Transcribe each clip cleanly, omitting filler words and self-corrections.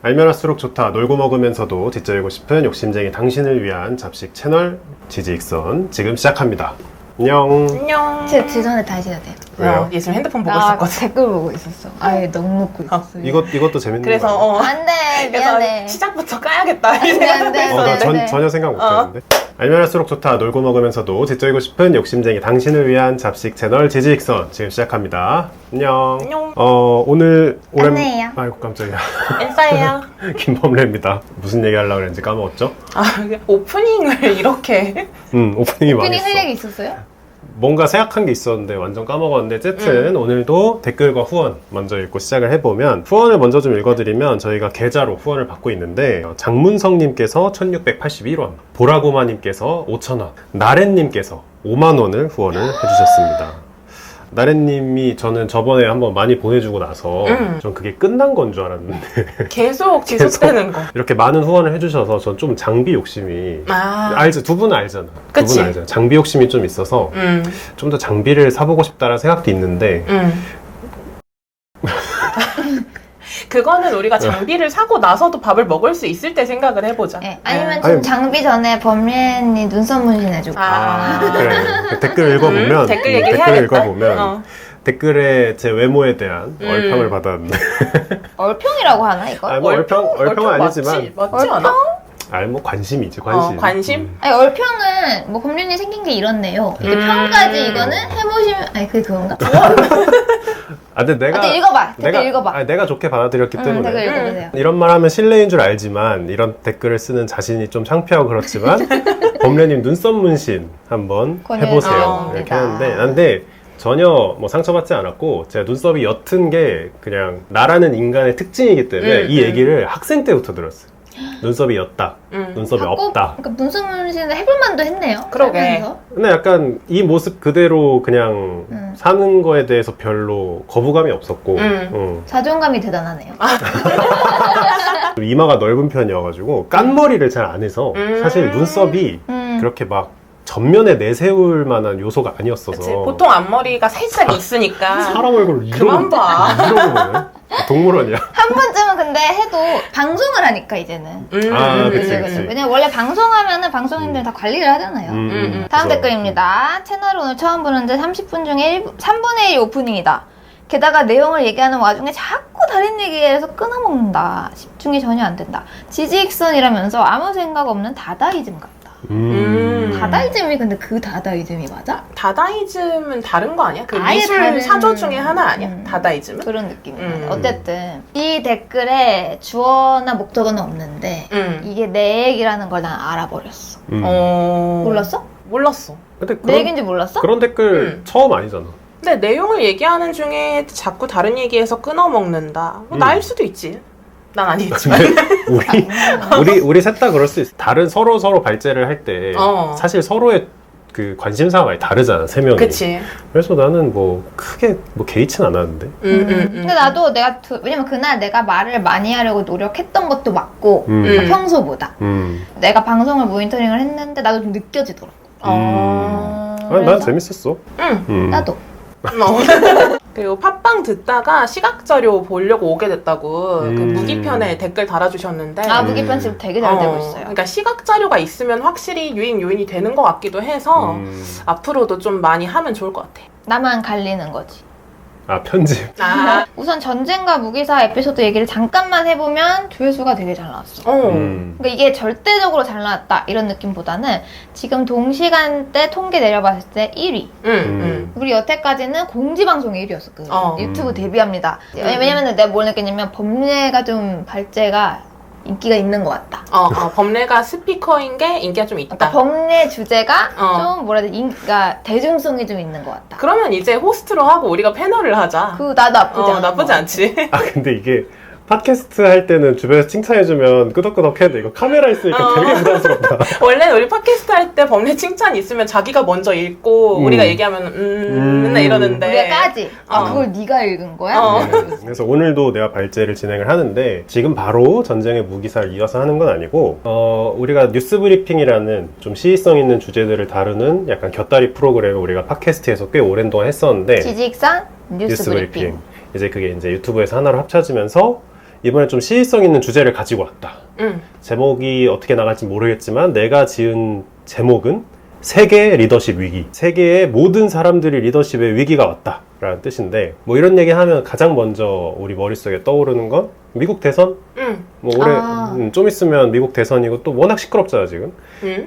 알면 할수록 좋다. 놀고 먹으면서도 뒷절이고 싶은 욕심쟁이 당신을 위한 잡식 채널 지지익선 지금 시작합니다. 안녕. 안녕. 제 전에 다시 해야 돼요. 왜요? 얘 지금 핸드폰 보고 나 있었거든. 댓글 보고 있었어. 아예 넉넉고 있었어. 이것도 재밌는 그래서 거예요. 안돼 그래서 미안해. 시작부터 까야겠다. 이 안 돼, 안 생각을 돼. 나 했었는데. 전혀 생각 못했는데. 알면 할수록 좋다. 놀고 먹으면서도 뒷절이고 싶은 욕심쟁이 당신을 위한 잡식 채널 지지익선 지금 시작합니다. 안녕. 안녕. 오늘 안녕해요. 아이고 깜짝이야. 인싸예요. 김범래입니다. 무슨 얘기 하려고 그랬는지 까먹었죠? 아, 이게 오프닝을 이렇게. 오프닝이 오프닝 망했어. 할 얘기 있었어요? 뭔가 생각한 게 있었는데 완전 까먹었는데 어쨌든 오늘도 댓글과 후원 먼저 읽고 시작을 해보면, 후원을 먼저 좀 읽어드리면 저희가 계좌로 후원을 받고 있는데, 장문성님께서 1681원, 보라고마님께서 5,000원, 나래님께서 5만원을 후원을 해주셨습니다. 나래님이 저는 저번에 한번 많이 보내주고 나서 전 그게 끝난 건 줄 알았는데 계속 지속되는 거. 이렇게 많은 후원을 해주셔서 전 좀 장비 욕심이 아. 알죠? 두 분은 알잖아. 그치. 두 분은 알잖아. 장비 욕심이 좀 있어서 좀 더 장비를 사보고 싶다는 생각도 있는데 그거는 우리가 장비를 사고 나서도 밥을 먹을 수 있을 때 생각을 해보자. 네. 아니면 아니, 좀 장비 전에 범례니 눈썹 문신 해주고. 그래. 그 댓글 읽어보면 댓글 얘기를 댓글 해야겠다. 읽어보면 댓글에 제 외모에 대한 얼평을 받았는데 얼평이라고 하나 이거? 아니, 뭐 얼평은 아니지만 맞지 않아? 뭐 관심이지 관심. 관심? 아니 얼평은 뭐 범례니 생긴 게 이렇네요. 이게 평까지 이거는 해보시면 아니 그게 그건가? 근데 내가 댓글 읽어봐. 댓글 읽어봐. 아니, 내가 좋게 받아들였기 때문에 댓글 읽어보세요. 이런 말 하면 실례인 줄 알지만 이런 댓글을 쓰는 자신이 좀 창피하고 그렇지만 범례님 눈썹 문신 한번 해보세요. 이렇게 하는데 근데 전혀 뭐 상처받지 않았고, 제가 눈썹이 옅은 게 그냥 나라는 인간의 특징이기 때문에 이 얘기를 학생 때부터 들었어요. 눈썹이 옅다, 눈썹이 없다. 그러니까 눈썹 문신을 해볼 만도 했네요. 그러게. 살면서. 근데 약간 이 모습 그대로 그냥 사는 거에 대해서 별로 거부감이 없었고 자존감이 대단하네요. 이마가 넓은 편이어가지고 깐머리를 잘 안 해서 사실 눈썹이 그렇게 막 전면에 내세울 만한 요소가 아니었어서. 그치. 보통 앞머리가 살짝 있으니까. 사람 얼굴을 그만 봐. 이러고 보네. 동물원이야. 한 번쯤은 근데 해도 방송을 하니까 이제는. 그치, 그치. 왜냐면 원래 방송하면은 방송인들 다 관리를 하잖아요. 다음 댓글입니다. 채널을 오늘 처음 보는데 30분 중에 3분의 1이 오프닝이다. 게다가 내용을 얘기하는 와중에 자꾸 다른 얘기에서 끊어먹는다. 집중이 전혀 안 된다. 지지익선이라면서 아무 생각 없는 다다이즘 같다. 다다이즘이 근데 그 다다이즘이 맞아? 다다이즘은 다른 거 아니야? 그 아예 미술 다른- 사조 중에 하나 아니야? 다다이즘은? 그런 느낌이 음. 나요. 어쨌든 이 댓글에 주어나 목적어는 없는데 이게 내 얘기라는 걸 난 알아버렸어. 몰랐어? 몰랐어. 근데 내 얘기인지 몰랐어? 그런 댓글 처음 아니잖아. 근데 내용을 얘기하는 중에 자꾸 다른 얘기에서 끊어먹는다. 뭐 나일 수도 있지. 난 아니겠지만. 우리 셋 다 그럴 수 있어. 다른 서로 발제를 할 때 사실 서로의 그 관심사가 많이 다르잖아, 세 명이. 그치. 그래서 나는 뭐 크게 뭐 개의치는 않았는데. 근데 나도 왜냐면 그날 내가 말을 많이 하려고 노력했던 것도 맞고 평소보다 내가 방송을 모니터링을 했는데 나도 좀 느껴지더라고. 난 재밌었어. 나도. 그리고 팟빵 듣다가 시각자료 보려고 오게 됐다고 그 무기편에 댓글 달아주셨는데 무기편 지금 되게 잘 되고 있어요. 그러니까 시각자료가 있으면 확실히 유행 요인이 되는 것 같기도 해서 앞으로도 좀 많이 하면 좋을 것 같아. 나만 갈리는 거지. 편집. 우선 전쟁과 무기사 에피소드 얘기를 잠깐만 해보면 조회수가 되게 잘 나왔어. 그러니까 이게 절대적으로 잘 나왔다 이런 느낌보다는 지금 동시간대 통계 내려봤을 때 1위. 우리 여태까지는 공지방송 1위였어. 유튜브 데뷔합니다. 왜냐면 내가 뭘 느꼈냐면 범례가 좀 발제가 인기가 있는 것 같다. 범례가 스피커인 게 인기가 좀 있다. 그러니까 범례 주제가 좀 뭐라 해야 돼? 그러니까 대중성이 좀 있는 것 같다. 그러면 이제 호스트로 하고 우리가 패널을 하자. 나도 나쁘지 않아. 나쁘지 않지. 근데 이게 팟캐스트 할 때는 주변에서 칭찬해주면 끄덕끄덕 해야 돼. 이거 카메라 있으니까 되게 부담스럽다. 원래 우리 팟캐스트 할 때 범례 칭찬 있으면 자기가 먼저 읽고 우리가 얘기하면 맨날 이러는데 우리가 까지. 그걸 네가 읽은 거야? 그래서 오늘도 내가 발제를 진행을 하는데 지금 바로 전쟁의 무기사를 이어서 하는 건 아니고 우리가 뉴스 브리핑이라는 좀 시의성 있는 주제들을 다루는 약간 곁다리 프로그램을 우리가 팟캐스트에서 꽤 오랜 동안 했었는데 지지익선 뉴스 브리핑. 이제 그게 이제 유튜브에서 하나로 합쳐지면서 이번에 좀 시의성 있는 주제를 가지고 왔다. 제목이 어떻게 나갈지 모르겠지만 내가 지은 제목은 세계의 리더십 위기. 세계의 모든 사람들이 리더십의 위기가 왔다 라는 뜻인데, 뭐 이런 얘기 하면 가장 먼저 우리 머릿속에 떠오르는 건 미국 대선? 뭐 올해 좀 있으면 미국 대선이고 또 워낙 시끄럽잖아 지금.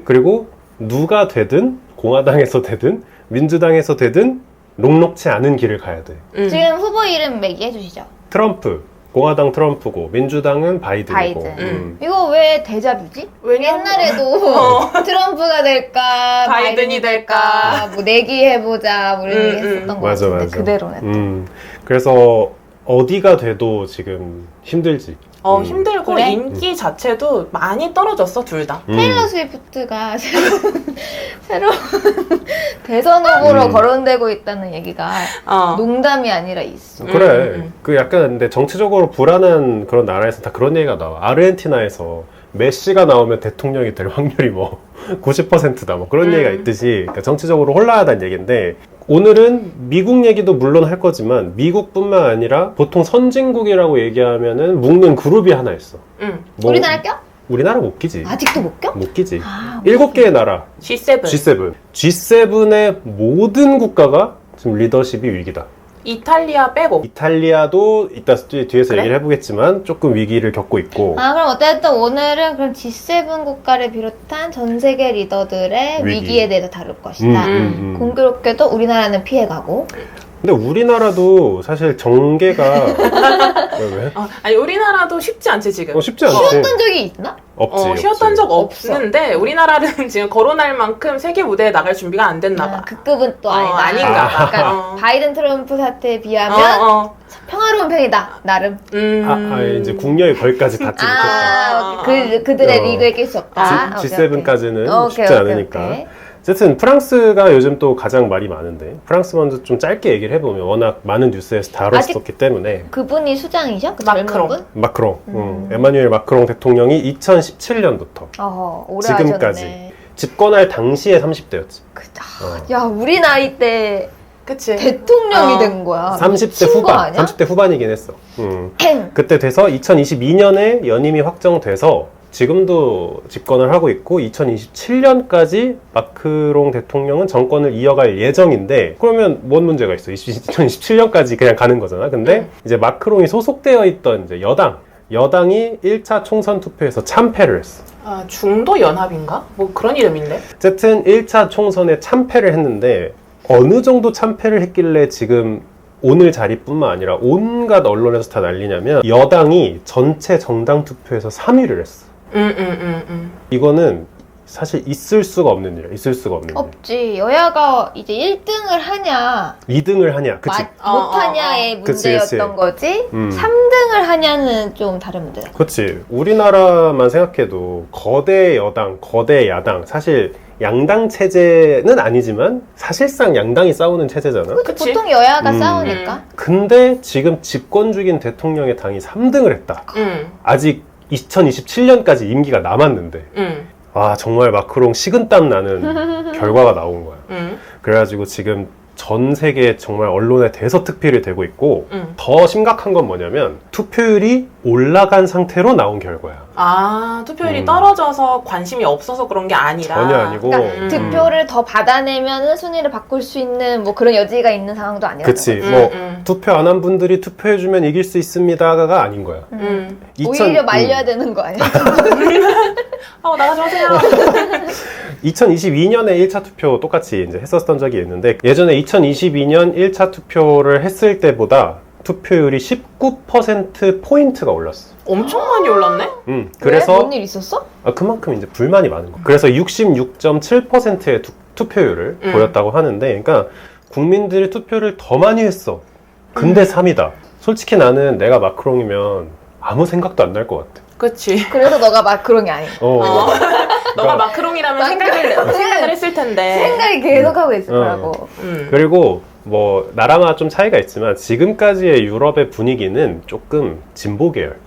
그리고 누가 되든 공화당에서 되든 민주당에서 되든 녹록치 않은 길을 가야 돼. 지금 후보 이름 얘기해 주시죠. 트럼프, 공화당 트럼프고 민주당은 바이든이고. 바이든. 이거 왜 데자뷰지? 왜냐면 옛날에도 트럼프가 될까, 바이든이 될까, 뭐 내기해보자, 뭐 이런 얘기 했었던 거 맞아, 같은데 맞아. 그대로네. 그래서 어디가 돼도 지금 힘들지. 힘들고 그래? 인기 자체도 많이 떨어졌어, 둘 다. 테일러 스위프트가 새로운 대선 후보로 거론되고 있다는 얘기가 농담이 아니라 있어. 그래. 그 약간 근데 정치적으로 불안한 그런 나라에서 다 그런 얘기가 나와. 아르헨티나에서 메시가 나오면 대통령이 될 확률이 뭐 90%다 뭐 그런 얘기가 있듯이, 그러니까 정치적으로 혼란하다는 얘기인데, 오늘은 미국 얘기도 물론 할 거지만 미국뿐만 아니라 보통 선진국이라고 얘기하면은 묶는 그룹이 하나 있어. 뭐, 우리나라 껴? 우리나라 못 끼지. 아직도 못 껴? 못 끼지. 아, 7개의 나라. G7. G7. G7의 모든 국가가 지금 리더십이 위기다. 이탈리아 빼고. 이탈리아도 이따 뒤에서 그래? 얘기를 해보겠지만 조금 위기를 겪고 있고. 아, 그럼 어쨌든 오늘은 그럼 G7 국가를 비롯한 전 세계 리더들의 위기. 위기에 대해서 다룰 것이다. 공교롭게도 우리나라는 피해가고. 근데 우리나라도 사실 정계가 왜? 아니, 우리나라도 쉽지 않지, 지금. 쉽지 않지. 쉬었던 적이 있나? 없지. 쉬었던 없지. 적 없는데, 우리나라는 지금 거론할 만큼 세계 무대에 나갈 준비가 안 됐나 봐. 그 급은 또 아니다. 아닌가 봐. 그러니까 바이든 트럼프 사태에 비하면 평화로운 편이다, 나름. 이제 국력이 거기까지 닿지 못했다. 그들의 리그에 낄 수 없다. G7까지는 쉽지 않으니까. 어쨌든 프랑스가 요즘 또 가장 말이 많은데, 프랑스 먼저 좀 짧게 얘기를 해보면 워낙 많은 뉴스에서 다뤘었기 때문에. 그분이 수장이죠? 그 마크롱. 젊은 분? 마크롱. 에마뉴엘 마크롱 대통령이 2017년부터 오래 지금까지 하셨네. 집권할 당시에 30대였지. 야, 우리 나이 때 그치. 대통령이 된 거야. 30대 미친 거 후반, 아니야? 30대 후반이긴 했어. 그때 돼서 2022년에 연임이 확정돼서 지금도 집권을 하고 있고, 2027년까지 마크롱 대통령은 정권을 이어갈 예정인데, 그러면 뭔 문제가 있어? 2027년까지 그냥 가는 거잖아. 근데 이제 마크롱이 소속되어 있던 이제 여당이 1차 총선 투표에서 참패를 했어. 중도 연합인가? 뭐 그런 이름인데? 어쨌든 1차 총선에 참패를 했는데, 어느 정도 참패를 했길래 지금 오늘 자리뿐만 아니라 온갖 언론에서 다 난리냐면, 여당이 전체 정당 투표에서 3위를 했어. 이거는 사실 있을 수가 없는 일이야. 있을 수가 없는 일. 없지. 여야가 이제 1등을 하냐, 2등을 하냐. 그치? 못하냐의 그치, 문제였던 그치. 거지. 3등을 하냐는 좀 다른 문제다. 그치. 우리나라만 생각해도 거대 여당, 거대 야당, 사실 양당 체제는 아니지만 사실상 양당이 싸우는 체제잖아. 그치? 보통 여야가 싸우니까. 근데 지금 집권 중인 대통령의 당이 3등을 했다. 아직 2027년까지 임기가 남았는데, 정말 마크롱 식은땀 나는 결과가 나온 거야. 그래가지고 지금 전 세계 정말 언론에 대서특필이 되고 있고, 더 심각한 건 뭐냐면 투표율이 올라간 상태로 나온 결과야. 투표율이 떨어져서 관심이 없어서 그런 게 아니라. 전혀 아니고. 그러니까 득표를 더 받아내면 순위를 바꿀 수 있는 뭐 그런 여지가 있는 상황도 아니라는 그치. 거지. 뭐 투표 안 한 분들이 투표해주면 이길 수 있습니다가 아닌 거야. 오히려 말려야 되는 거 아니야? 나가지 마세요. 2022년에 1차 투표 똑같이 이제 했었던 적이 있는데, 예전에 2022년 1차 투표를 했을 때보다 투표율이 19%포인트가 올랐어. 엄청 많이 올랐네? 그래서 뭔 일 있었어? 그만큼 이제 불만이 많은 거야. 그래서 66.7%의 투표율을 보였다고 하는데, 그러니까 국민들이 투표를 더 많이 했어. 근데 3위다. 솔직히 나는 내가 마크롱이면 아무 생각도 안 날 것 같아. 그치. 그래서 너가 마크롱이 아니야. 너가 마크롱이라면 생각을 했을 텐데. 생각이 계속하고 있을 거라고. 그리고 뭐 나라마다 좀 차이가 있지만 지금까지의 유럽의 분위기는 조금 진보 계열.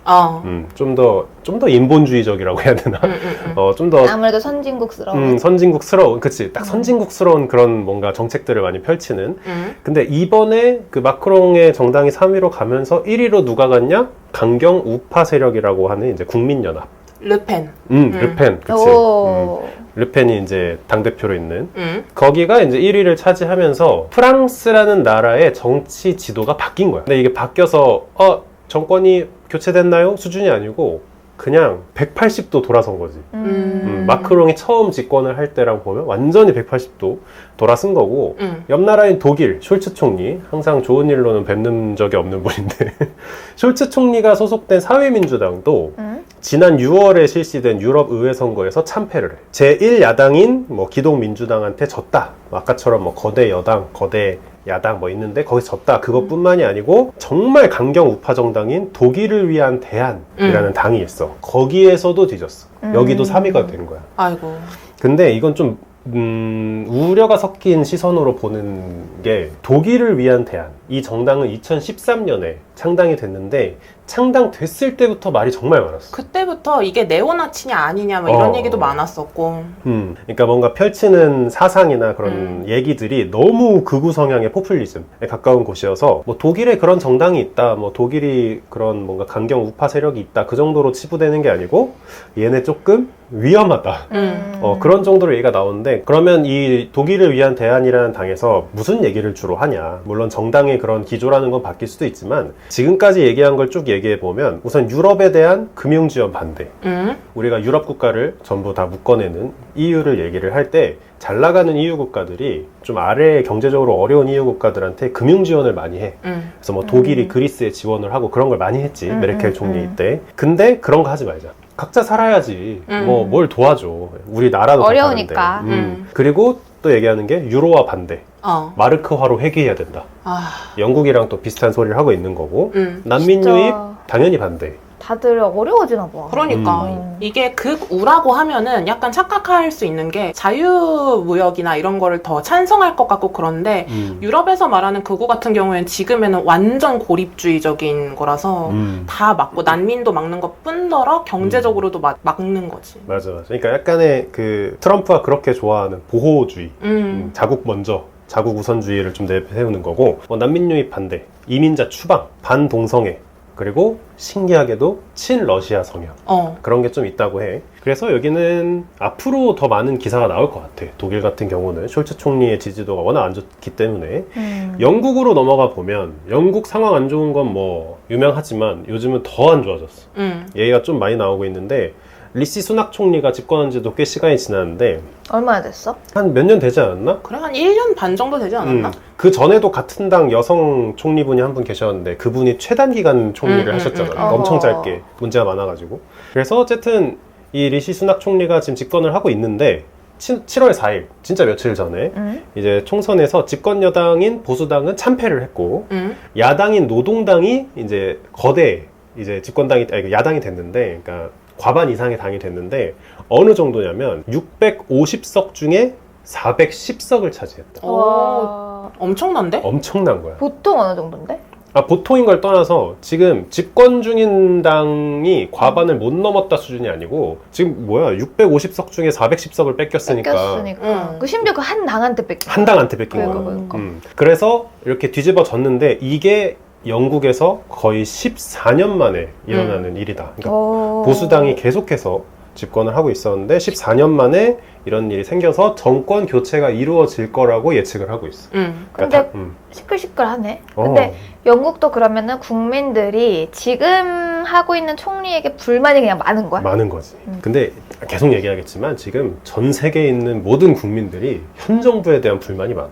좀 더 인본주의적이라고 해야 되나? 좀 더 아무래도 선진국스러운. 선진국스러운, 그치. 딱 선진국스러운 그런 뭔가 정책들을 많이 펼치는. 근데 이번에 그 마크롱의 정당이 3위로 가면서 1위로 누가 갔냐? 강경 우파 세력이라고 하는 이제 국민연합. 르펜. 르펜, 그치. 르펜이 이제 당대표로 있는. 거기가 이제 1위를 차지하면서 프랑스라는 나라의 정치 지도가 바뀐 거야. 근데 이게 바뀌어서, 정권이 교체됐나요? 수준이 아니고, 그냥 180도 돌아선 거지. 마크롱이 처음 집권을 할 때라고 보면 완전히 180도 돌아선 거고, 옆 나라인 독일 숄츠 총리, 항상 좋은 일로는 뵙는 적이 없는 분인데 숄츠 총리가 소속된 사회민주당도 지난 6월에 실시된 유럽 의회 선거에서 참패를 해. 제1야당인 뭐 기독민주당한테 졌다. 아까처럼 뭐 거대 여당, 거대 야당 뭐 있는데 거기서 졌다. 그것뿐만이 아니고 정말 강경 우파 정당인 독일을 위한 대안이라는 당이 있어. 거기에서도 뒤졌어. 여기도 3위가 된 거야. 아이고. 근데 이건 좀 우려가 섞인 시선으로 보는 게 독일을 위한 대안. 이 정당은 2013년에 창당이 됐는데 창당됐을 때부터 말이 정말 많았어. 그때부터 이게 네오나치냐 아니냐 뭐 이런 얘기도 많았었고. 그러니까 뭔가 펼치는 사상이나 그런 얘기들이 너무 극우 성향의 포퓰리즘에 가까운 곳이어서 뭐 독일에 그런 정당이 있다, 뭐 독일이 그런 뭔가 강경 우파 세력이 있다 그 정도로 치부되는 게 아니고 얘네 조금 위험하다. 그런 정도로 얘기가 나오는데 그러면 이 독일을 위한 대안이라는 당에서 무슨 얘기를 주로 하냐. 물론 정당의 그런 기조라는 건 바뀔 수도 있지만 지금까지 얘기한 걸 쭉 얘기해 보면 우선 유럽에 대한 금융지원 반대. 우리가 유럽 국가를 전부 다 묶어내는 EU를 얘기를 할 때 잘 나가는 EU 국가들이 좀 아래 경제적으로 어려운 EU 국가들한테 금융 지원을 많이 해. 그래서 뭐 독일이 그리스에 지원을 하고 그런 걸 많이 했지. 메르켈 총리 때. 근데 그런 거 하지 말자. 각자 살아야지. 뭐 뭘 도와줘. 우리 나라도 어려우니까. 그리고 또 얘기하는 게 유로화 반대. 마르크화로 회귀해야 된다. 영국이랑 또 비슷한 소리를 하고 있는 거고. 난민 진짜. 유입 당연히 반대. 다들 어려워지나 봐. 그러니까 이게 극우라고 하면은 약간 착각할 수 있는 게 자유무역이나 이런 거를 더 찬성할 것 같고 그런데 유럽에서 말하는 극우 같은 경우에는 지금에는 완전 고립주의적인 거라서 다 막고 난민도 막는 것 뿐더러 경제적으로도 막는 거지. 맞아. 그러니까 약간의 그 트럼프가 그렇게 좋아하는 보호주의, 자국 먼저. 자국 우선주의를 좀 내세우는 거고 난민 유입 반대, 이민자 추방, 반동성애 그리고 신기하게도 친러시아 성향 그런 게 좀 있다고 해. 그래서 여기는 앞으로 더 많은 기사가 나올 것 같아. 독일 같은 경우는 숄츠 총리의 지지도가 워낙 안 좋기 때문에 영국으로 넘어가 보면 영국 상황 안 좋은 건 뭐 유명하지만 요즘은 더 안 좋아졌어. 얘기가 좀 많이 나오고 있는데 리시 수낙 총리가 집권한 지도 꽤 시간이 지났는데 얼마나 됐어? 한 몇 년 되지 않았나? 그래 한 1년 반 정도 되지 않았나? 그 전에도 같은 당 여성 총리분이 한 분 계셨는데 그분이 최단기간 총리를 하셨잖아. 엄청 짧게 문제가 많아가지고. 그래서 어쨌든 이 리시 수낙 총리가 지금 집권을 하고 있는데 7월 4일 진짜 며칠 전에 이제 총선에서 집권 여당인 보수당은 참패를 했고 야당인 노동당이 이제 거대 이제 집권당이 야당이 됐는데 그러니까 과반 이상의 당이 됐는데 어느 정도냐면 650석 중에 410석을 차지했다. 와. 엄청난데? 엄청난 거야. 보통 어느 정도인데? 보통인 걸 떠나서 지금 집권 중인 당이 과반을 못 넘었다 수준이 아니고 지금 뭐야 650석 중에 410석을 뺏겼으니까. 그 심지어 그 한 당한테 뺏긴 한 당한테 뺏긴 거야. 그래서 이렇게 뒤집어졌는데 이게 영국에서 거의 14년 만에 일어나는 일이다. 그러니까 보수당이 계속해서 집권을 하고 있었는데 14년 만에 이런 일이 생겨서 정권 교체가 이루어질 거라고 예측을 하고 있어. 근데 시끌시끌하네. 근데 영국도 그러면은 국민들이 지금 하고 있는 총리에게 불만이 그냥 많은 거야? 많은 거지. 근데 계속 얘기하겠지만 지금 전 세계에 있는 모든 국민들이 현 정부에 대한 불만이 많아.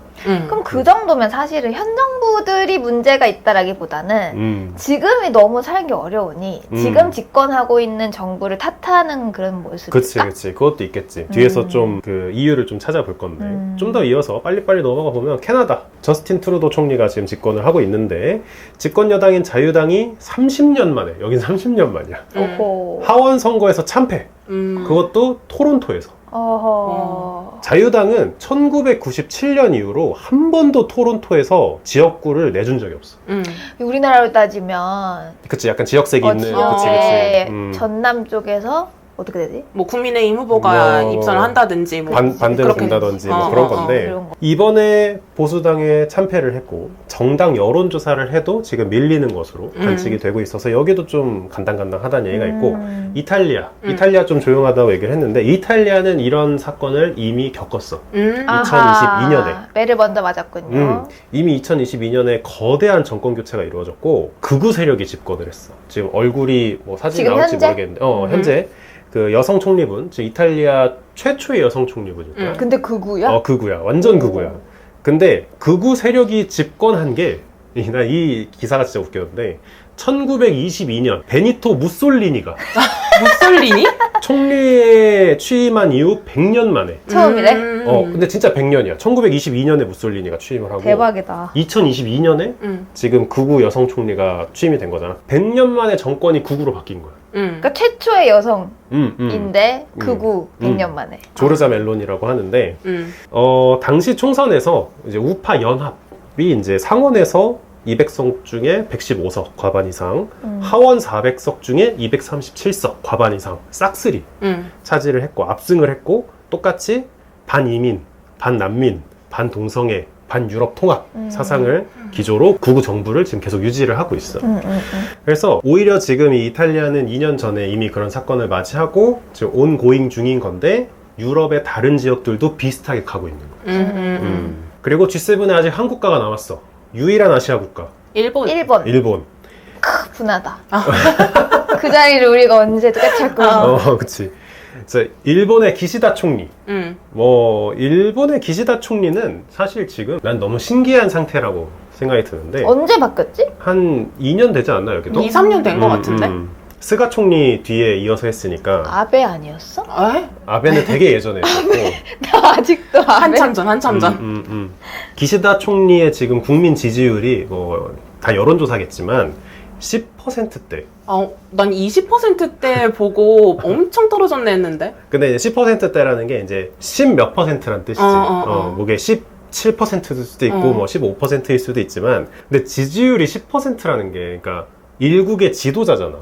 그럼 그 정도면 사실은 현 정부들이 문제가 있다라기보다는 지금이 너무 살기 어려우니 지금 집권하고 있는 정부를 탓하는 그런 모습일까? 그치. 그것도 있겠지. 뒤에서 좀 그 이유를 좀 찾아볼 건데 좀 더 이어서 빨리빨리 넘어가 보면 캐나다 저스틴 트루도 총리가 지금 집권을 하고 있는데 집권 여당인 자유당이 30년 만에 여긴 30년 만이야. 하원 선거에서 참패. 그것도 토론토에서. 자유당은 1997년 이후로 한 번도 토론토에서 지역구를 내준 적이 없어. 우리나라로 따지면 그치, 약간 지역색이 있는. 지역에 그치. 전남 쪽에서 어떻게 되지? 뭐 국민의힘 후보가 뭐 입선을 한다든지 뭐 반대로 그렇게 된다든지 뭐 어, 그런 어, 건데 그런 거. 이번에 보수당에 참패를 했고 정당 여론조사를 해도 지금 밀리는 것으로 관측이 되고 있어서 여기도 좀 간당간당하다는 얘기가 있고 이탈리아 좀 조용하다고 얘기를 했는데 이탈리아는 이런 사건을 이미 겪었어. 2022년에. 매를 먼저 맞았군요. 이미 2022년에 거대한 정권 교체가 이루어졌고 극우 세력이 집권을 했어. 지금 얼굴이 뭐 사진이 지금 나올지 현재? 모르겠는데 현재 그 여성 총리분, 즉 이탈리아 최초의 여성 총리분일 거야. 근데 극우야? 극우야. 완전 극우야. 근데 극우 세력이 집권한 게, 난 이 기사가 진짜 웃겼는데, 1922년 베니토 무솔리니가 무솔리니? 총리에 취임한 이후 100년 만에. 처음이래? 근데 진짜 100년이야. 1922년에 무솔리니가 취임을 하고. 대박이다. 2022년에 지금 극우 여성 총리가 취임이 된 거잖아. 100년 만에 정권이 극우로 바뀐 거야. 그러니까 최초의 여성인데 극우 100년 만에. 조르자 멜론이라고 하는데 당시 총선에서 이제 우파 연합이 이제 상원에서 200석 중에 115석 과반 이상, 하원 400석 중에 237석 과반 이상 싹쓸이 차지를 했고 압승을 했고 똑같이 반이민, 반난민, 반동성애, 반유럽 통합 사상을 기조로 극우 정부를 지금 계속 유지를 하고 있어. 그래서 오히려 지금 이 이탈리아는 2년 전에 이미 그런 사건을 맞이하고 지금 온고잉 중인 건데 유럽의 다른 지역들도 비슷하게 가고 있는 거야. 그리고 G7에 아직 한 국가가 남았어. 유일한 아시아 국가. 일본. 분하다. 그 자리를 우리가 언제 똑같이 거야. 그치. 그래서 일본의 기시다 총리. 일본의 기시다 총리는 사실 지금 난 너무 신기한 상태라고 생각이 드는데. 언제 바뀌었지? 한 2년 되지 않나, 여기도? 2, 3년 된 것 같은데? 스가 총리 뒤에 이어서 했으니까. 아베 아니었어? 아베는 되게 예전에 했었고. 나 아직도 아베. 한참 전. 기시다 총리의 지금 국민 지지율이 다 여론조사겠지만 10%대. 난 20%대 보고 엄청 떨어졌네 했는데. 근데 이제 10%대라는 게 이제 10 몇 %란 뜻이지. 그게 17%일 수도 있고 뭐 15%일 수도 있지만, 근데 지지율이 10%라는 게 그러니까 일국의 지도자잖아.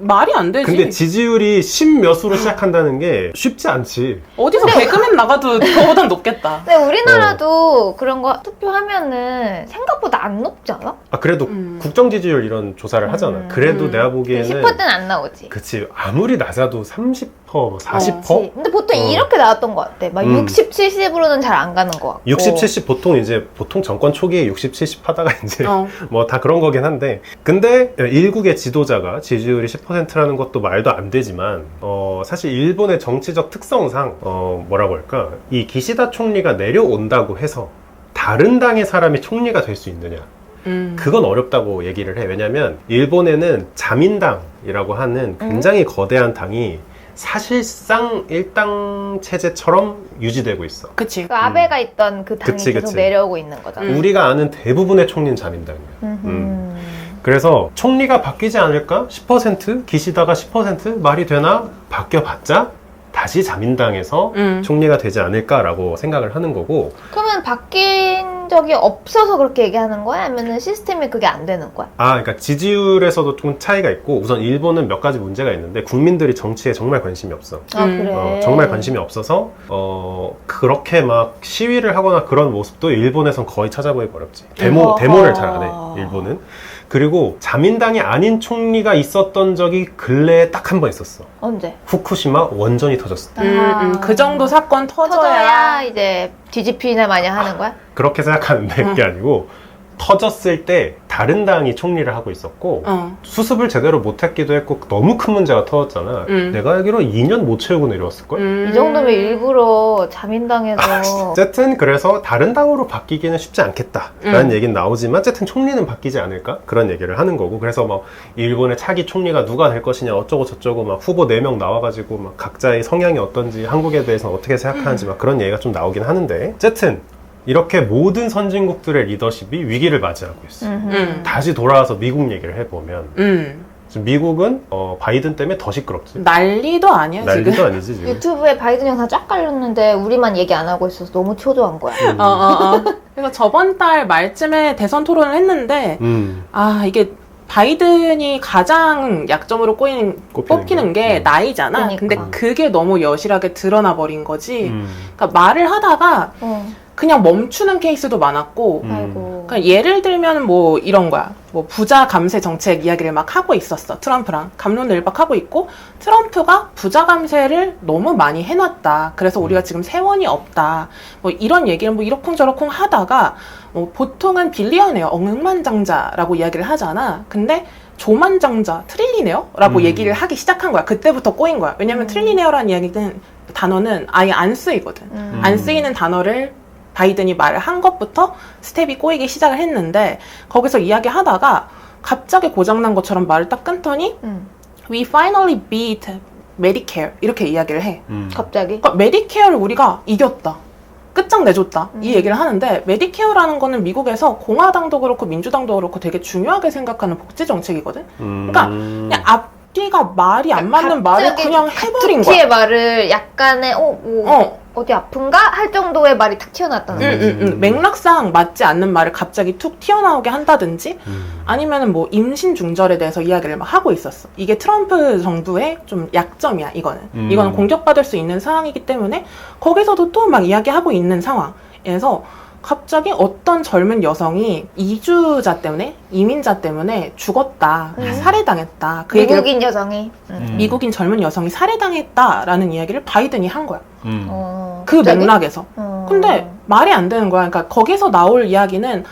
말이 안 되지. 근데 지지율이 10 몇으로 시작한다는 게 쉽지 않지. 어디서 개그맨 나가도 그거보단 높겠다. 근데 우리나라도 그런 거 투표하면은 생각보다 안 높지 않아? 그래도 국정 지지율 이런 조사를 하잖아. 그래도 내가 보기에는 10%는 안 나오지. 그치. 아무리 낮아도 30%, 40%? 그치. 근데 보통 이렇게 나왔던 것 같아. 막 60, 70으로는 잘 안 가는 것 같고. 60, 70 보통 정권 초기에 60, 70 하다가 이제 뭐 다 그런 거긴 한데, 근데 일국의 지도자가 지지율이 10%라는 것도 말도 안 되지만 사실 일본의 정치적 특성상 뭐라고 할까, 이 기시다 총리가 내려온다고 해서 다른 당의 사람이 총리가 될 수 있느냐, 그건 어렵다고 얘기를 해. 왜냐면 일본에는 자민당이라고 하는 굉장히 거대한 당이 사실상 일당 체제처럼 유지되고 있어. 그치. 그 아베가 있던 그 당이 그치, 계속 그치. 내려오고 있는 거잖아. 우리가 아는 대부분의 총리는 자민당이야. 그래서 총리가 바뀌지 않을까? 10%? 기시다가 10%? 말이 되나? 바뀌어봤자 다시 자민당에서 총리가 되지 않을까라고 생각을 하는 거고. 그러면 바뀐 적이 없어서 그렇게 얘기하는 거야? 아니면 시스템이 그게 안 되는 거야? 그러니까 지지율에서도 좀 차이가 있고, 우선 일본은 몇 가지 문제가 있는데 국민들이 정치에 정말 관심이 없어. 그래. 정말 관심이 없어서 그렇게 막 시위를 하거나 그런 모습도 일본에선 거의 찾아보기 어렵지. 데모를 잘 안 해, 일본은. 그리고 자민당이 아닌 총리가 있었던 적이 근래에 딱 한 번 있었어. 언제? 후쿠시마 원전이 터졌을 때. 그 정도 사건 터져야 이제 뒤집히나 마냥 하는 거야? 그렇게 생각하는데 그게 아니고, 터졌을 때 다른 당이 총리를 하고 있었고 수습을 제대로 못했기도 했고 너무 큰 문제가 터졌잖아. 내가 알기로 2년 못 채우고 내려왔을걸? 이 정도면 일부러 자민당에서 어쨌든 그래서 다른 당으로 바뀌기는 쉽지 않겠다라는 얘기는 나오지만 어쨌든 총리는 바뀌지 않을까? 그런 얘기를 하는 거고. 그래서 뭐 일본의 차기 총리가 누가 될 것이냐 어쩌고 저쩌고 막 후보 4명 나와가지고 막 각자의 성향이 어떤지, 한국에 대해서 어떻게 생각하는지 막 그런 얘기가 좀 나오긴 하는데, 어쨌든 이렇게 모든 선진국들의 리더십이 위기를 맞이하고 있어. 다시 돌아와서 미국 얘기를 해보면 지금 미국은 바이든 때문에 더 시끄럽지. 난리도 아니야 난리도 지금. 아니지 지금. 유튜브에 바이든 영상 쫙 깔렸는데 우리만 얘기 안 하고 있어서 너무 초조한 거야. 그래서 저번 달 말쯤에 대선 토론을 했는데 이게 바이든이 가장 약점으로 꼽히는 게 나이잖아. 그러니까. 근데 그게 너무 여실하게 드러나 버린 거지. 그러니까 말을 하다가 그냥 멈추는 케이스도 많았고, 아이고. 그러니까 예를 들면 뭐 이런 거야. 뭐 부자 감세 정책 이야기를 막 하고 있었어. 트럼프랑 갑론을박하고 있고, 트럼프가 부자 감세를 너무 많이 해놨다. 그래서 우리가 지금 세원이 없다. 뭐 이런 얘기를 뭐 이러쿵저러쿵 하다가 보통은 빌리언웨어, 억만장자라고 이야기를 하잖아. 근데 조만장자, 트릴리네어라고 얘기를 하기 시작한 거야. 그때부터 꼬인 거야. 왜냐면 트릴리네어라는 이야기는 단어는 아예 안 쓰이거든. 안 쓰이는 단어를 바이든이 말을 한 것부터 스텝이 꼬이기 시작을 했는데 거기서 이야기하다가 갑자기 고장난 것처럼 말을 딱 끊더니 We finally beat Medicare 이렇게 이야기를 해. 갑자기? 그러니까 메디케어를 우리가 이겼다. 끝장내줬다. 이 얘기를 하는데 메디케어라는 거는 미국에서 공화당도 그렇고 민주당도 그렇고 되게 중요하게 생각하는 복지 정책이거든. 그러니까 그냥 앞뒤가 말이 안 맞는 말을 그냥 해버린 거야. 의 말을 약간의 어디 아픈가? 할 정도의 말이 탁 튀어나왔다는 거지. 맥락상 맞지 않는 말을 갑자기 툭 튀어나오게 한다든지 아니면은 뭐 임신 중절에 대해서 이야기를 막 하고 있었어. 이게 트럼프 정부의 좀 약점이야, 이거는. 이거는 공격받을 수 있는 상황이기 때문에 거기서도 또 막 이야기하고 있는 상황에서 갑자기 어떤 젊은 여성이 이주자 때문에, 이민자 때문에 죽었다, 살해당했다. 그 미국인 여성이. 미국인 젊은 여성이 살해당했다라는 이야기를 바이든이 한 거야. 그 갑자기? 맥락에서. 근데 말이 안 되는 거야. 그러니까 거기서 나올 이야기는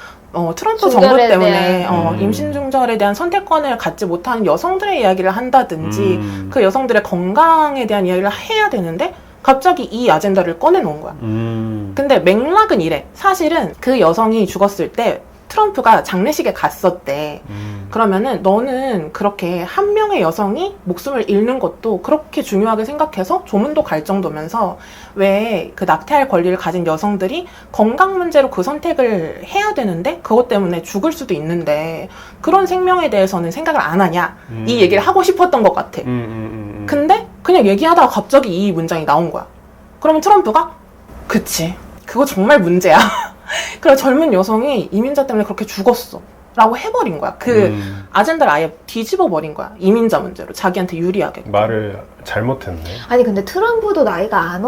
트럼프 정부 중절에 때문에 대한. 임신 중절에 대한 선택권을 갖지 못하는 여성들의 이야기를 한다든지 그 여성들의 건강에 대한 이야기를 해야 되는데 갑자기 이 아젠다를 꺼내놓은 거야. 근데 맥락은 이래. 사실은 그 여성이 죽었을 때 트럼프가 장례식에 갔었대. 그러면은 너는 그렇게 한 명의 여성이 목숨을 잃는 것도 그렇게 중요하게 생각해서 조문도 갈 정도면서 왜 그 낙태할 권리를 가진 여성들이 건강 문제로 그 선택을 해야 되는데 그것 때문에 죽을 수도 있는데 그런 생명에 대해서는 생각을 안 하냐. 이 얘기를 하고 싶었던 것 같아. 근데 그냥 얘기하다가 갑자기 이 문장이 나온 거야. 그러면 트럼프가 그치. 그거 정말 문제야. 그래 젊은 여성이 이민자 때문에 그렇게 죽었어 라고 해버린 거야. 그 아젠다를 아예 뒤집어 버린 거야. 이민자 문제로 자기한테 유리하게. 말을 잘못했네. 아니 근데 트럼프도 나이가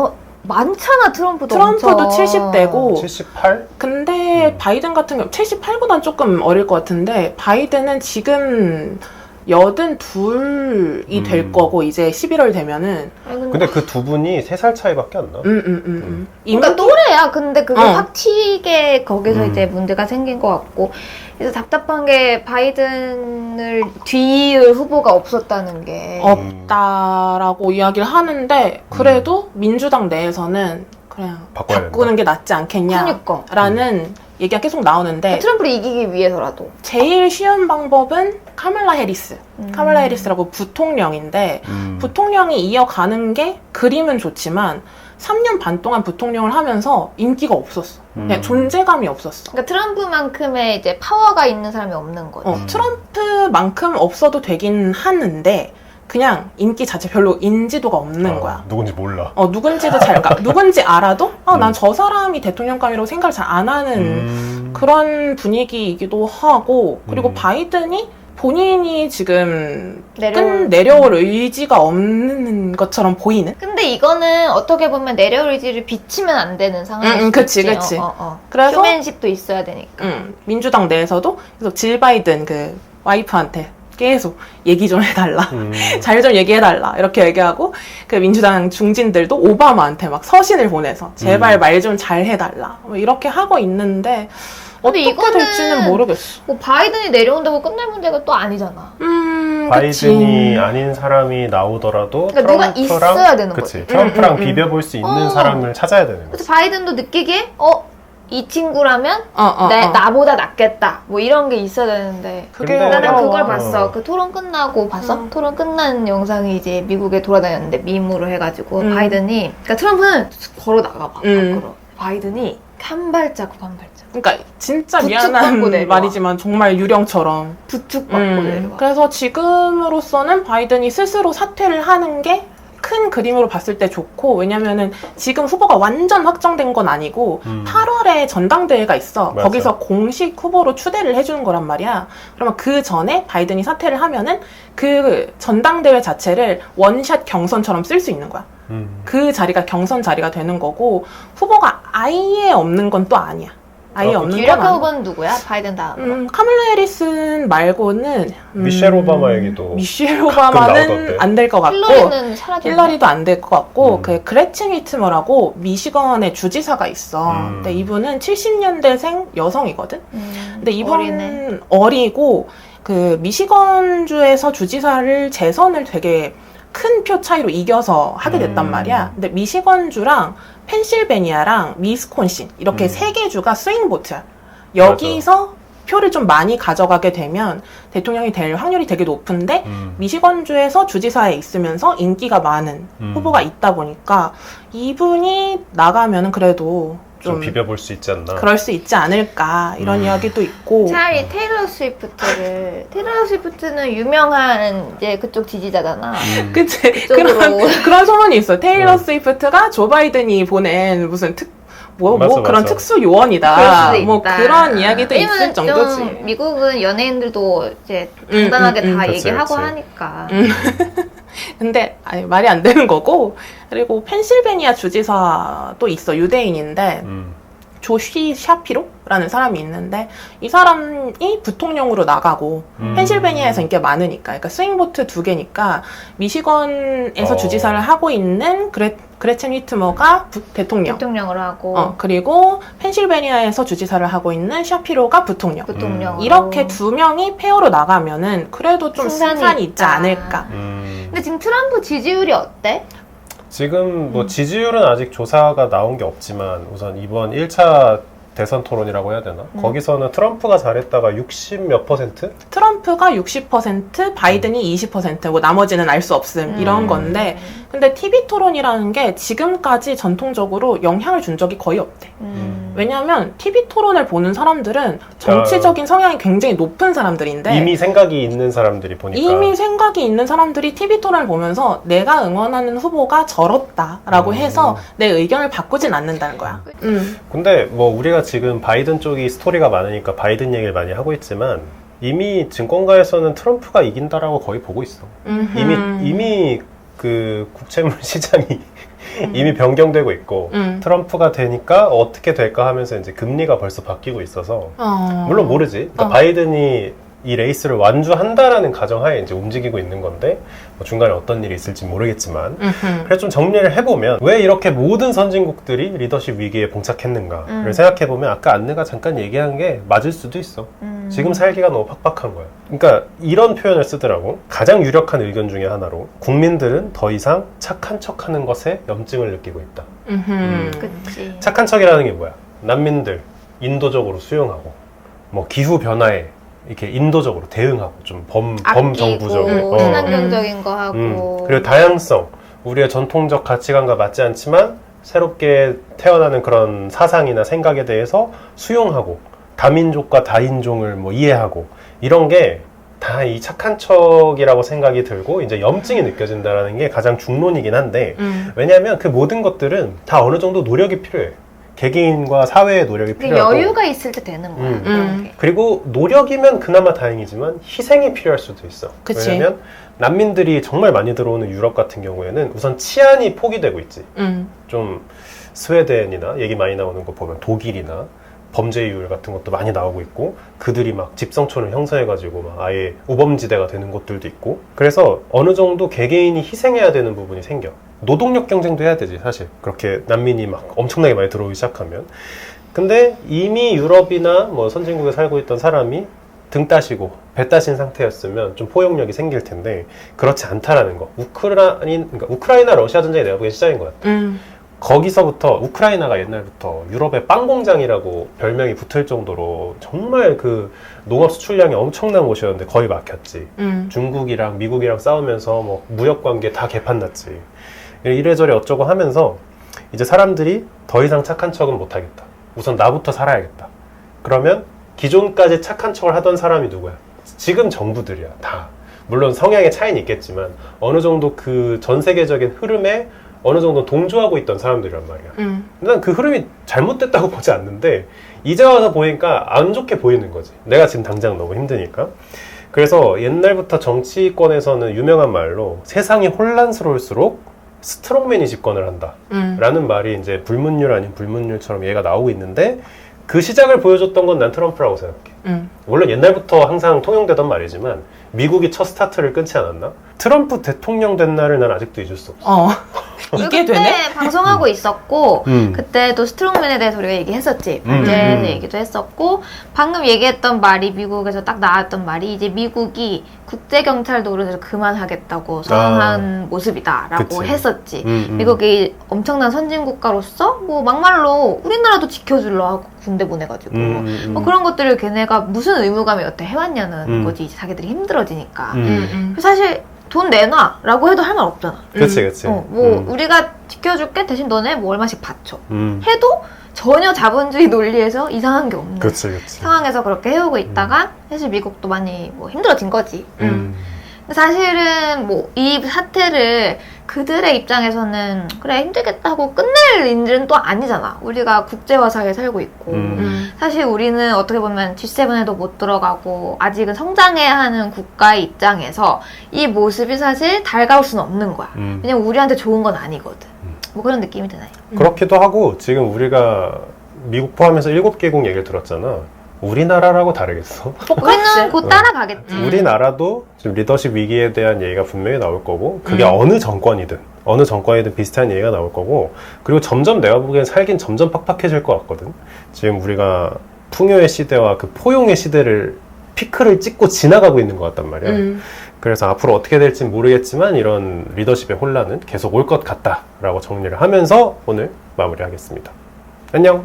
많잖아. 트럼프도 엄청. 70대고 78? 근데 바이든 같은 경우 78보단 조금 어릴 것 같은데 바이든은 지금 82이 될 거고 이제 11월 되면은. 근데 그 두 분이 3살 차이밖에 안 나. 그러니까 또래야. 근데 그게 확 튀게 거기서 이제 문제가 생긴 것 같고. 그래서 답답한 게 바이든을 뒤이을 후보가 없었다는 게. 없다라고 이야기를 하는데 그래도 민주당 내에서는 그냥 바꾸는 게 낫지 않겠냐라는 얘기가 계속 나오는데 트럼프를 이기기 위해서라도 제일 쉬운 방법은 카멀라 해리스. 카멀라 해리스라고 부통령인데 부통령이 이어가는 게 그림은 좋지만 3년 반 동안 부통령을 하면서 인기가 없었어. 그냥 존재감이 없었어. 그러니까 트럼프만큼의 이제 파워가 있는 사람이 없는 거지. 트럼프만큼 없어도 되긴 하는데 그냥 인기 자체 별로 인지도가 없는 거야. 누군지 몰라. 누군지도 그러니까 누군지 알아도 난 저 사람이 대통령감이라고 생각을 잘 안 하는 그런 분위기이기도 하고 그리고 바이든이 본인이 지금 내려올 의지가 없는 것처럼 보이는? 근데 이거는 어떻게 보면 내려올 의지를 비치면 안 되는 상황이지. 그치. 그래서 휴맨십도 있어야 되니까. 민주당 내에서도 그래서 질 바이든 그 와이프한테 계속 얘기 좀 해달라. 잘 좀 얘기해달라. 이렇게 얘기하고 그 민주당 중진들도 오바마한테 막 서신을 보내서 제발 말 좀 잘 해달라. 뭐 이렇게 하고 있는데 어떻게 될지는 모르겠어. 뭐 바이든이 내려온다고 끝날 문제가 또 아니잖아. 바이든이 아닌 사람이 나오더라도 그러니까 누가 있어야 되는 거지. 트럼프랑 비벼볼 수 있는 사람을 찾아야 되는 거지. 그래서 바이든도 느끼기에 이 친구라면 나보다 낫겠다. 뭐 이런 게 있어야 되는데. 나는 그걸 봤어. 그 토론 끝나고 봤어? 토론 끝난 영상이 이제 미국에 돌아다녔는데 밈으로 해가지고 바이든이 그러니까 트럼프는 걸어 나가봐. 밖으로. 바이든이 한 발자국 한 발자국 그러니까 진짜 부축 받고 미안한 내려와. 말이지만 정말 유령처럼. 부축받고 내려와. 그래서 지금으로서는 바이든이 스스로 사퇴를 하는 게 큰 그림으로 봤을 때 좋고, 왜냐면은 지금 후보가 완전 확정된 건 아니고 8월에 전당대회가 있어. 맞아. 거기서 공식 후보로 추대를 해주는 거란 말이야. 그러면 그 전에 바이든이 사퇴를 하면은 그 전당대회 자체를 원샷 경선처럼 쓸 수 있는 거야. 그 자리가 경선 자리가 되는 거고, 후보가 아예 없는 건 또 아니야. 아예 없는 건 유력 아니야. 후보는 누구야? 바이든 다음. 카멀라 해리슨 말고는 미셸 오바마 얘기도 미셸 가끔 오바마는 나오던데. 안 될 것 같고, 힐러리는 사라졌네. 힐러리도 안 될 것 같고, 음. 그 그레친 위트머라고 미시건의 주지사가 있어. 근데 이분은 70년대생 여성이거든. 근데 어리네. 이분은 어리고, 그 미시건주에서 주지사를 재선을 되게 큰 표 차이로 이겨서 하게 됐단 말이야. 근데 미시건주랑 펜실베니아랑 위스콘신 이렇게 세 개 주가 스윙 보트야. 여기서 표를 좀 많이 가져가게 되면 대통령이 될 확률이 되게 높은데, 미시건주에서 주지사에 있으면서 인기가 많은 후보가 있다 보니까 이분이 나가면은 그래도 좀 비벼볼 수 있지 않나. 그럴 수 있지 않을까 이런 이야기도 있고. 차라리 테일러 스위프트는 유명한 이제 그쪽 지지자잖아. 그치. 그쪽으로. 그런 소문이 있어. 테일러 스위프트가 조 바이든이 보낸 무슨 맞아, 그런 맞아. 특수 그럴 요원이다. 수도 뭐 있다. 그런 이야기도 있을 왜냐면 정도지. 좀 미국은 연예인들도 이제 당당하게 다 그치, 얘기하고 그치. 하니까. 근데 아니, 말이 안 되는 거고. 그리고 펜실베니아 주지사도 있어. 유대인인데 조시 샤피로라는 사람이 있는데, 이 사람이 부통령으로 나가고 펜실베니아에서 인기가 많으니까, 그러니까 스윙보트 2개니까 미시건에서 주지사를 하고 있는 그레첸 위트머가 대통령으로 하고 그리고 펜실베니아에서 주지사를 하고 있는 샤피로가 부통령. 이렇게 두 명이 페어로 나가면은 그래도 좀 승산이 있지 있다. 않을까. 근데 지금 트럼프 지지율이 어때? 지금 뭐 지지율은 아직 조사가 나온 게 없지만, 우선 이번 1차 대선 토론이라고 해야 되나? 거기서는 트럼프가 잘했다가 60 몇 %? 트럼프가 60%, 바이든이 20%, 뭐 나머지는 알 수 없음 이런 건데, 근데 TV 토론이라는 게 지금까지 전통적으로 영향을 준 적이 거의 없대. 왜냐면 TV 토론을 보는 사람들은 정치적인 성향이 굉장히 높은 사람들인데, 이미 생각이 있는 사람들이 보니까. 이미 생각이 있는 사람들이 TV 토론을 보면서 내가 응원하는 후보가 저렇다라고 해서 내 의견을 바꾸진 않는다는 거야. 근데 뭐 우리가 지금 바이든 쪽이 스토리가 많으니까 바이든 얘기를 많이 하고 있지만, 이미 증권가에서는 트럼프가 이긴다라고 거의 보고 있어. 이미 그 국채물 시장이 이미 변경되고 있고, 트럼프가 되니까 어떻게 될까 하면서 이제 금리가 벌써 바뀌고 있어서, 물론 모르지. 그러니까 바이든이 이 레이스를 완주한다라는 가정하에 이제 움직이고 있는 건데, 뭐 중간에 어떤 일이 있을지 모르겠지만, 그래서 좀 정리를 해보면 왜 이렇게 모든 선진국들이 리더십 위기에 봉착했는가를 생각해보면, 아까 안내가 잠깐 얘기한 게 맞을 수도 있어. 지금 살기가 너무 팍팍한 거야. 그러니까 이런 표현을 쓰더라고. 가장 유력한 의견 중에 하나로, 국민들은 더 이상 착한 척하는 것에 염증을 느끼고 있다. 그치. 착한 척이라는 게 뭐야? 난민들 인도적으로 수용하고, 뭐 기후 변화에 이렇게 인도적으로 대응하고, 좀 범정부적으로 친환경적인 거 하고. 그리고 다양성, 우리의 전통적 가치관과 맞지 않지만 새롭게 태어나는 그런 사상이나 생각에 대해서 수용하고, 다민족과 다인종을 뭐 이해하고, 이런 게 다 이 착한 척이라고 생각이 들고 이제 염증이 느껴진다는 게 가장 중론이긴 한데, 왜냐하면 그 모든 것들은 다 어느 정도 노력이 필요해. 개개인과 사회의 노력이 필요하고, 여유가 있을 때 되는 거야. 그런 게. 그리고 노력이면 그나마 다행이지만 희생이 필요할 수도 있어. 그치. 왜냐면 난민들이 정말 많이 들어오는 유럽 같은 경우에는 우선 치안이 포기되고 있지. 좀 스웨덴이나 얘기 많이 나오는 거 보면 독일이나 범죄율 같은 것도 많이 나오고 있고, 그들이 막 집성촌을 형성해가지고 막 아예 우범지대가 되는 곳들도 있고, 그래서 어느 정도 개개인이 희생해야 되는 부분이 생겨. 노동력 경쟁도 해야 되지, 사실. 그렇게 난민이 막 엄청나게 많이 들어오기 시작하면. 근데 이미 유럽이나 뭐 선진국에 살고 있던 사람이 등 따시고 배 따신 상태였으면 좀 포용력이 생길 텐데, 그렇지 않다라는 거. 우크라이나 러시아 전쟁이 내가 보기엔 시작인 것 같아. 거기서부터 우크라이나가 옛날부터 유럽의 빵 공장이라고 별명이 붙을 정도로 정말 그 농업 수출량이 엄청난 곳이었는데 거의 막혔지. 중국이랑 미국이랑 싸우면서 뭐 무역 관계 다 개판 났지. 이래저래 어쩌고 하면서 이제 사람들이 더 이상 착한 척은 못하겠다. 우선 나부터 살아야겠다. 그러면 기존까지 착한 척을 하던 사람이 누구야? 지금 정부들이야, 다. 물론 성향의 차이는 있겠지만 어느 정도 그 전 세계적인 흐름에 어느 정도 동조하고 있던 사람들이란 말이야. 난 그 흐름이 잘못됐다고 보지 않는데 이제 와서 보니까 안 좋게 보이는 거지. 내가 지금 당장 너무 힘드니까. 그래서 옛날부터 정치권에서는 유명한 말로 세상이 혼란스러울수록 스트롱맨이 집권을 한다 라는 말이 이제 불문율 아닌 불문율처럼 얘가 나오고 있는데 그 시작을 보여줬던 건 난 트럼프라고 생각해. 물론 옛날부터 항상 통용되던 말이지만 미국이 첫 스타트를 끊지 않았나? 트럼프 대통령 된 날을 난 아직도 잊을 수 없어. 이게 그때 되네? 방송하고 있었고 그때도 스트롱맨에 대해서 우리가 얘기했었지. 반대의 얘기도 했었고 방금 얘기했던 말이 미국에서 딱 나왔던 말이 이제 미국이 국제경찰 노릇을 그만하겠다고 선언한 모습이다라고 그치. 했었지. 미국이 엄청난 선진국가로서 뭐 막말로 우리나라도 지켜줄러 하고 군대 보내가지고 뭐 그런 것들을 걔네가 무슨 의무감이 여태 해왔냐는 거지. 이제 자기들이 힘들어지니까. 사실 돈 내놔 라고 해도 할 말 없잖아. 그치 그치. 우리가 지켜줄게 대신 너네 뭐 얼마씩 받쳐 해도 전혀 자본주의 논리에서 이상한 게 없는 그치. 상황에서 그렇게 해오고 있다가 사실 미국도 많이 뭐 힘들어진 거지. 사실은 뭐 이 사태를 그들의 입장에서는 그래 힘들겠다 하고 끝낼 일은 또 아니잖아. 우리가 국제화 사회에 살고 있고 사실 우리는 어떻게 보면 G7에도 못 들어가고 아직은 성장해야 하는 국가의 입장에서 이 모습이 사실 달가울 수는 없는 거야. 왜냐면 우리한테 좋은 건 아니거든. 뭐 그런 느낌이 드나요? 그렇기도 하고 지금 우리가 미국 포함해서 7개국 얘기를 들었잖아. 우리나라라고 다르겠어? 우리는 곧 따라가겠지. 우리나라도 지금 리더십 위기에 대한 얘기가 분명히 나올 거고 그게 어느 정권이든 비슷한 얘기가 나올 거고 그리고 점점 내가 보기엔 살긴 점점 팍팍해질 것 같거든. 지금 우리가 풍요의 시대와 그 포용의 시대를 피크를 찍고 지나가고 있는 것 같단 말이야. 그래서 앞으로 어떻게 될지 모르겠지만 이런 리더십의 혼란은 계속 올 것 같다라고 정리를 하면서 오늘 마무리하겠습니다. 안녕!